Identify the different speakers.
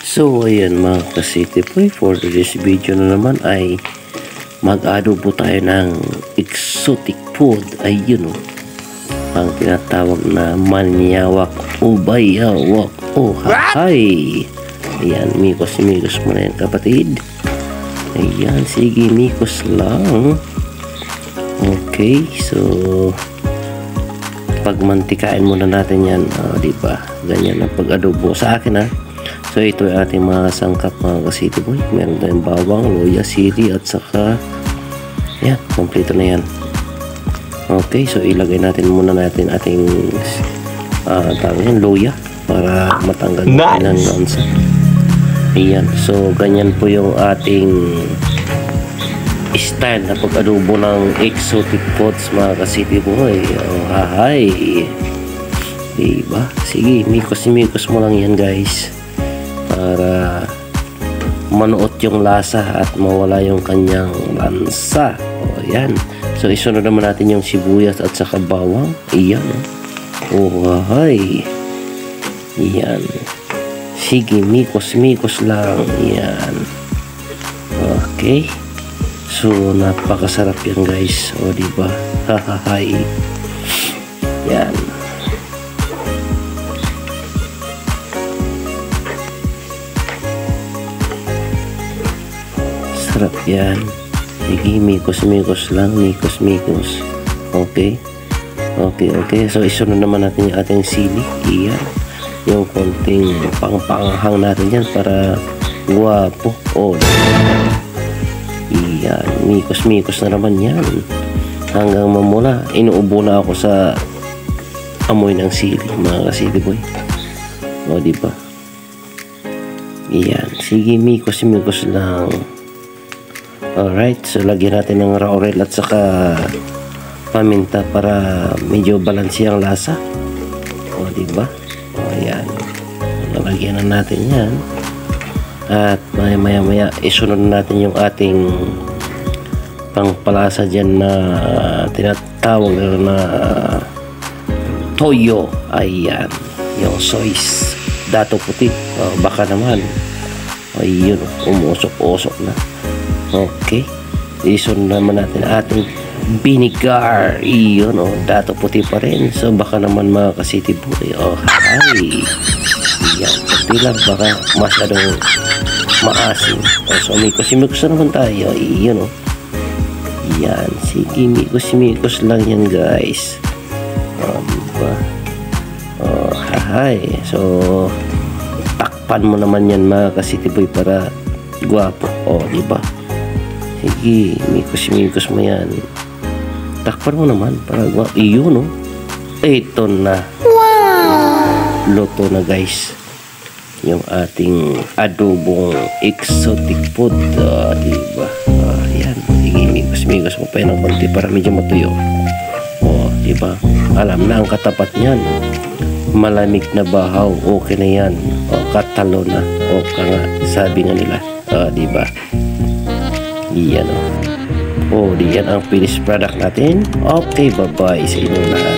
Speaker 1: So ayan mga ka-City Boy, for this video na naman ay mag-adobo tayo ng exotic food. Ayun o, ang tinatawag na manyawak o bayawak o hahay. Ayan, mikos mo na yan kapatid. Ayan, sige mikos lang. Okay, so pagmantikain muna natin yan, diba? Ganyan ang pag-adobo sa akin ha. So ito ay ating mga sangkap mga ka-City Boy. Meron tayong bawang, luya, sili at saka yan, kompleto na yan. Okay, so ilagay natin muna natin ating tawagin luya para matanggal natin ang lansa. Ayan, so ganyan po yung ating style na pag-adobo ng exotic foods mga ka-City Boy. Oh, hahay, diba? Sige, mikos mo lang yan guys, para manuot yung lasa at mawala yung kanyang lansa. O yan, so isunod naman natin yung sibuyas at saka bawang. Iyan, oh hay, yan, sige mikos lang yan. Okay, so napakasarap yan guys, o diba? Hahahay, yan. Sarap yan. Sige, mikos lang. Okay. So, isunod naman natin yung ating sili. Iyan. Yung konting pangpanghang natin yan para guwapo. Oh. Iyan. Mikos na naman yan. Hanggang mamula. Inuubo na ako sa amoy ng sili, mga ka-City Boy. O, diba? Iyan. Sige, mikos lang. Alright, so lagyan natin ng laurel at saka paminta para medyo balanse ang lasa. O, diba? O, ayan. Nalagyan na natin yan. At maya isunod natin yung ating pangpalasa dyan na tinatawag na toyo. Ayan. Yung soys. Dato puti. O, baka naman. Ayun, umusok-usok na. Okay, isun naman natin ating vinegar. Iyon, dato puti pa rin. So baka naman mga ka-City Boy, hi, yan, puti lang, baka masyadong maasim. So mikos naman tayo. Iyon, yan, sige, mikos lang yan guys. Diba? Hi, so takpan mo naman yan mga ka-City Boy para guwapo. Diba? Sige, mikos mo yan. Takpan mo naman para iyon, ito na. Wow! Luto na guys yung ating adobong exotic food. Diba? Yan. Sige, mikos mo pa yan ng konti para medyo matuyo. Diba? Alam na ang katapat niyan. Malamig na bahaw, okay na yan. Katalo na. Okay nga, sabi nga nila. Diba? Yan diyan ang finished product natin. Okay, bye-bye sa inyo lahat.